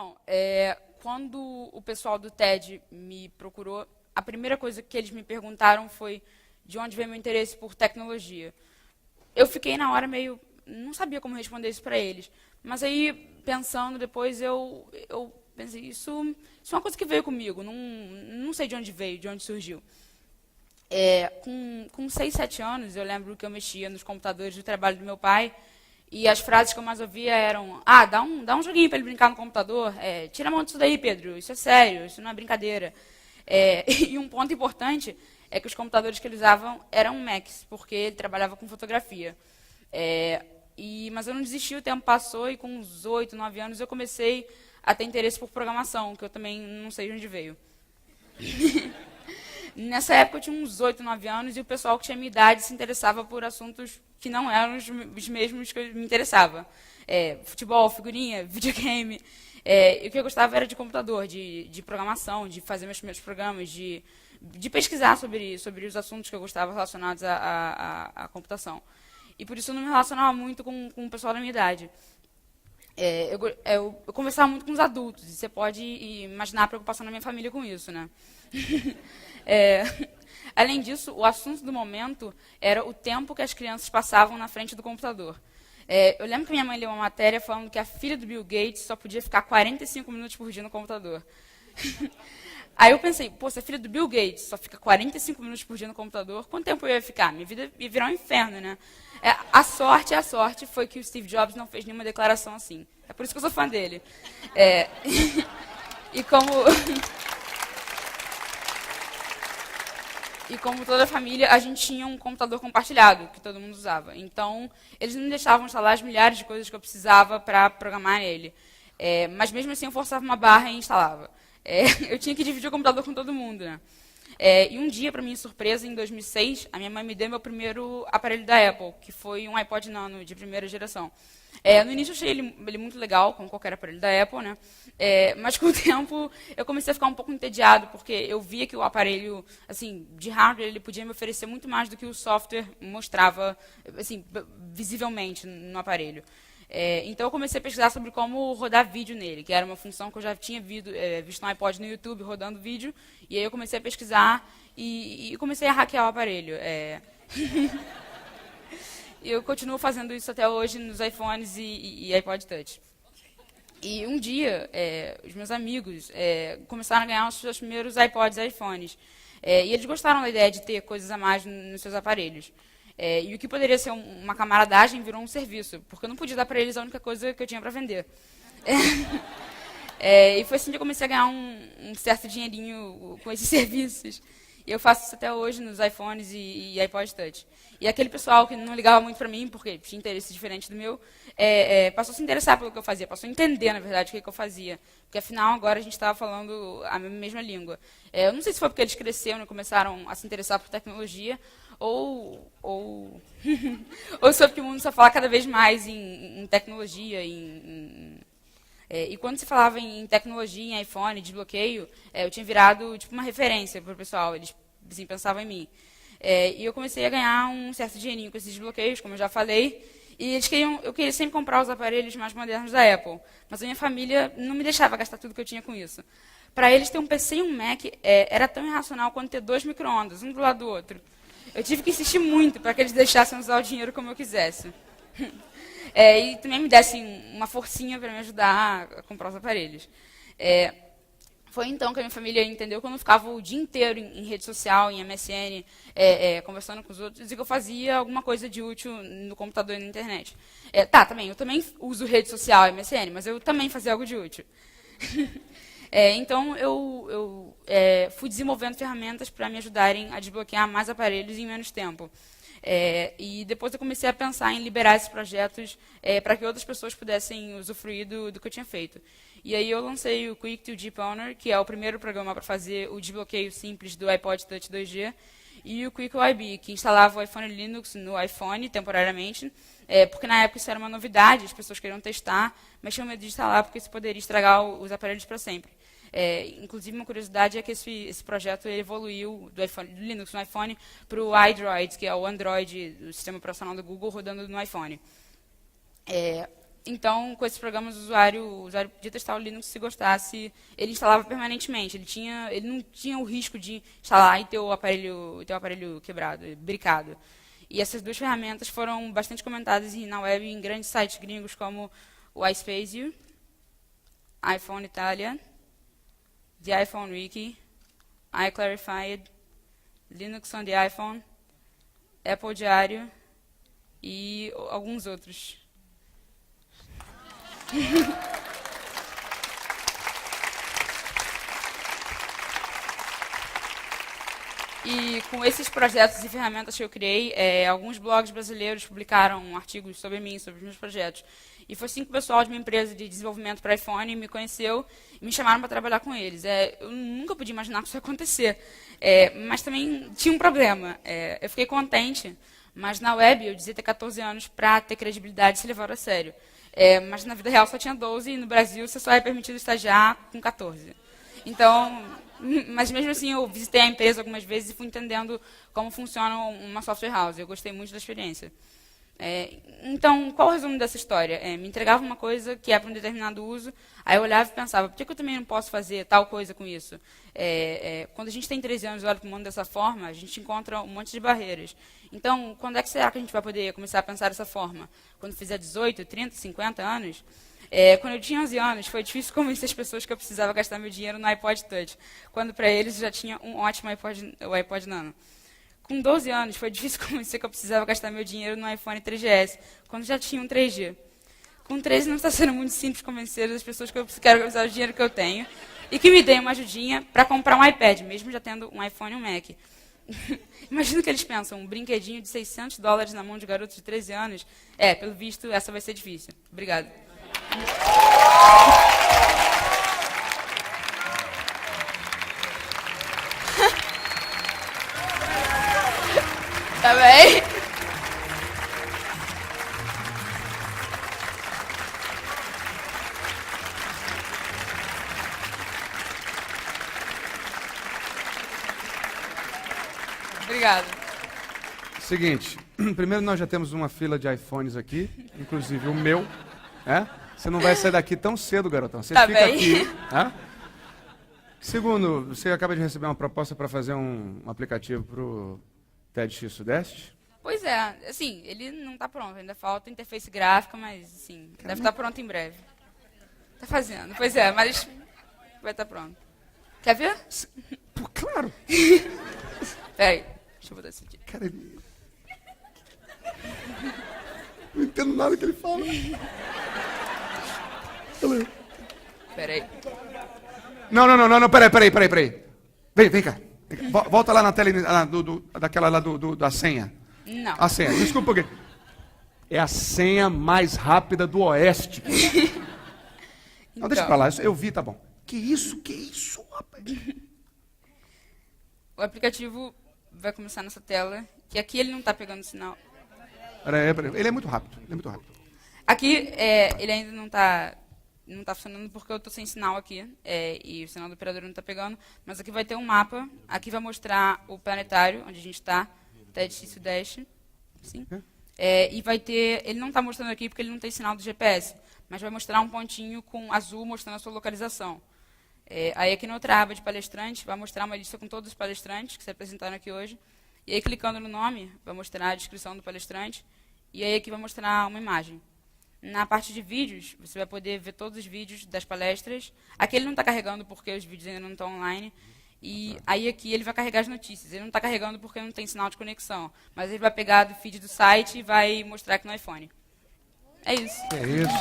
Então, quando o pessoal do TED me procurou, a primeira coisa que eles me perguntaram foi de onde veio meu interesse por tecnologia. Eu fiquei na hora meio... não sabia como responder isso para eles. Mas aí, pensando depois, eu pensei, isso é uma coisa que veio comigo, não sei de onde veio, de onde surgiu. Com 6, 7 anos, eu lembro que eu mexia nos computadores do trabalho do meu pai, e as frases que eu mais ouvia eram: dá um joguinho para ele brincar no computador, tira a mão disso daí, Pedro, isso é sério, isso não é brincadeira. E um ponto importante é que os computadores que ele usavam eram Macs, porque ele trabalhava com fotografia. Mas eu não desisti, o tempo passou, e com uns 8, 9 anos eu comecei a ter interesse por programação, que eu também não sei de onde veio. Nessa época eu tinha uns 8, 9 anos, e o pessoal que tinha minha idade se interessava por assuntos que não eram os mesmos que eu me interessava. Futebol, figurinha, videogame. E o que eu gostava era de computador, de programação, de fazer meus primeiros programas, de pesquisar sobre os assuntos que eu gostava relacionados à computação. E por isso eu não me relacionava muito com o pessoal da minha idade. Eu conversava muito com os adultos, e você pode imaginar a preocupação da minha família com isso, né? Além disso, o assunto do momento era o tempo que as crianças passavam na frente do computador. Eu lembro que minha mãe leu uma matéria falando que a filha do Bill Gates só podia ficar 45 minutos por dia no computador. Aí eu pensei, se a filha do Bill Gates só fica 45 minutos por dia no computador, quanto tempo eu ia ficar? Minha vida ia virar um inferno, né? A sorte foi que o Steve Jobs não fez nenhuma declaração assim. É por isso que eu sou fã dele. E como toda a família, a gente tinha um computador compartilhado, que todo mundo usava. Então, eles não me deixavam instalar as milhares de coisas que eu precisava para programar nele. Mas mesmo assim, eu forçava uma barra e instalava. Eu tinha que dividir o computador com todo mundo, né? E um dia, para minha surpresa, em 2006, a minha mãe me deu meu primeiro aparelho da Apple, que foi um iPod Nano de primeira geração. No início eu achei ele muito legal, como qualquer aparelho da Apple, né? Mas com o tempo eu comecei a ficar um pouco entediado, porque eu via que o aparelho, assim, de hardware, ele podia me oferecer muito mais do que o software mostrava, assim, visivelmente no aparelho. Então eu comecei a pesquisar sobre como rodar vídeo nele, que era uma função que eu já tinha visto no iPod no YouTube rodando vídeo, e aí eu comecei a pesquisar e comecei a hackear o aparelho. E eu continuo fazendo isso até hoje nos iPhones e iPod Touch. E um dia, os meus amigos começaram a ganhar os seus primeiros iPods e iPhones. E eles gostaram da ideia de ter coisas a mais nos seus aparelhos. E o que poderia ser uma camaradagem virou um serviço, porque eu não podia dar para eles a única coisa que eu tinha para vender. E foi assim que eu comecei a ganhar um certo dinheirinho com esses serviços. E eu faço isso até hoje nos iPhones e iPod Touch. E aquele pessoal que não ligava muito para mim, porque tinha interesse diferente do meu, passou a se interessar pelo que eu fazia, passou a entender, na verdade, o que eu fazia. Porque, afinal, agora a gente estava falando a mesma língua. Eu não sei se foi porque eles cresceram e começaram a se interessar por tecnologia, ou se foi porque o mundo só fala cada vez mais em tecnologia, e quando se falava em tecnologia, em iPhone, desbloqueio, eu tinha virado tipo uma referência para o pessoal, eles assim, pensavam em mim. E eu comecei a ganhar um certo dinheirinho com esses desbloqueios, como eu já falei, e eu queria sempre comprar os aparelhos mais modernos da Apple, mas a minha família não me deixava gastar tudo que eu tinha com isso. Para eles, ter um PC e um Mac era tão irracional quanto ter 2 micro-ondas, um do lado do outro. Eu tive que insistir muito para que eles deixassem usar o dinheiro como eu quisesse. E também me dessem uma forcinha para me ajudar a comprar os aparelhos. Foi então que a minha família entendeu que eu não ficava o dia inteiro em rede social, em MSN, conversando com os outros, e que eu fazia alguma coisa de útil no computador e na internet. Eu também uso rede social, MSN, mas eu também fazia algo de útil. Então, eu fui desenvolvendo ferramentas para me ajudarem a desbloquear mais aparelhos em menos tempo. E depois eu comecei a pensar em liberar esses projetos para que outras pessoas pudessem usufruir do que eu tinha feito. E aí eu lancei o Quick to Deep Owner, que é o primeiro programa para fazer o desbloqueio simples do iPod Touch 2G, e o Quick OIB, que instalava o iPhone Linux no iPhone temporariamente, porque na época isso era uma novidade, as pessoas queriam testar, mas tinham medo de instalar porque isso poderia estragar os aparelhos para sempre. Inclusive, uma curiosidade é que esse projeto ele evoluiu do Linux no iPhone para o iDroid, que é o Android, o sistema operacional do Google, rodando no iPhone. Então, com esses programas, o usuário podia testar o Linux se gostasse. Ele instalava permanentemente. Ele não tinha o risco de instalar e ter o aparelho quebrado, bricado. E essas duas ferramentas foram bastante comentadas na web em grandes sites gringos como o iSpace, iPhone Italia, The iPhone Wiki, iClarified, Linux on the iPhone, Apple Diário e alguns outros. E com esses projetos e ferramentas que eu criei, alguns blogs brasileiros publicaram artigos sobre mim, sobre os meus projetos. E foi assim que o pessoal de minha empresa de desenvolvimento para iPhone me conheceu e me chamaram para trabalhar com eles. Eu nunca podia imaginar que isso ia acontecer, mas também tinha um problema. Eu fiquei contente, mas na web eu dizia ter 14 anos para ter credibilidade e se levar a sério. Mas na vida real só tinha 12 e no Brasil você só é permitido estagiar com 14. Então, mas mesmo assim eu visitei a empresa algumas vezes e fui entendendo como funciona uma software house. Eu gostei muito da experiência. Então, qual o resumo dessa história? Me entregava uma coisa que é para um determinado uso, aí eu olhava e pensava, por que eu também não posso fazer tal coisa com isso? Quando a gente tem 13 anos e olha para o mundo dessa forma, a gente encontra um monte de barreiras. Então, quando é que será que a gente vai poder começar a pensar dessa forma? Quando fizer 18, 30, 50 anos? Quando eu tinha 11 anos, foi difícil convencer as pessoas que eu precisava gastar meu dinheiro no iPod Touch, quando para eles já tinha um ótimo o iPod Nano. Com 12 anos, foi difícil convencer que eu precisava gastar meu dinheiro no iPhone 3GS, quando já tinha um 3G. Com 13, não está sendo muito simples convencer as pessoas que eu quero usar o dinheiro que eu tenho e que me deem uma ajudinha para comprar um iPad, mesmo já tendo um iPhone e um Mac. Imagina o que eles pensam, um brinquedinho de $600 na mão de garotos de 13 anos. Pelo visto, essa vai ser difícil. Obrigada. Tá bem? Obrigado. Seguinte, primeiro nós já temos uma fila de iPhones aqui, inclusive o meu. Você não vai sair daqui tão cedo, garotão. Você fica aqui. Segundo, você acaba de receber uma proposta para fazer um aplicativo para o TEDx Sudeste? Pois é, assim, ele não está pronto, ainda falta interface gráfica, mas assim, deve estar pronto em breve. Está fazendo, pois é, mas vai estar pronto. Quer ver? Pô, claro! Peraí, deixa eu botar isso aqui. Cara, não entendo nada que ele fala. Peraí. Não, peraí. Vem cá. Volta lá na tela daquela lá da senha. Não. A senha, desculpa porque é a senha mais rápida do Oeste. Não, deixa pra lá, eu vi, tá bom. Que isso, rapaz? O aplicativo vai começar nessa tela, que aqui ele não está pegando sinal. Peraí. Ele é muito rápido, Aqui, ele ainda não está funcionando porque eu estou sem sinal aqui, e o sinal do operador não está pegando, mas aqui vai ter um mapa, aqui vai mostrar o planetário, onde a gente está, TEDx Sudeste, sim. E vai ter, ele não está mostrando aqui porque ele não tem sinal do GPS, mas vai mostrar um pontinho com azul mostrando a sua localização. Aí aqui na outra aba de palestrante, vai mostrar uma lista com todos os palestrantes que se apresentaram aqui hoje, e aí clicando no nome, vai mostrar a descrição do palestrante, e aí aqui vai mostrar uma imagem. Na parte de vídeos, você vai poder ver todos os vídeos das palestras. Aqui ele não está carregando porque os vídeos ainda não estão online. E aí aqui ele vai carregar as notícias. Ele não está carregando porque não tem sinal de conexão. Mas ele vai pegar do feed do site e vai mostrar aqui no iPhone. É isso. É isso.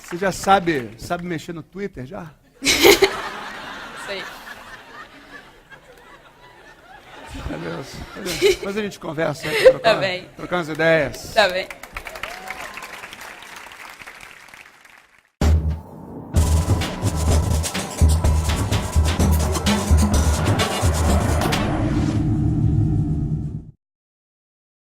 Você já sabe mexer no Twitter já? Sei. Beleza. Depois a gente conversa, Tá bem. trocando as ideias. Tá bem.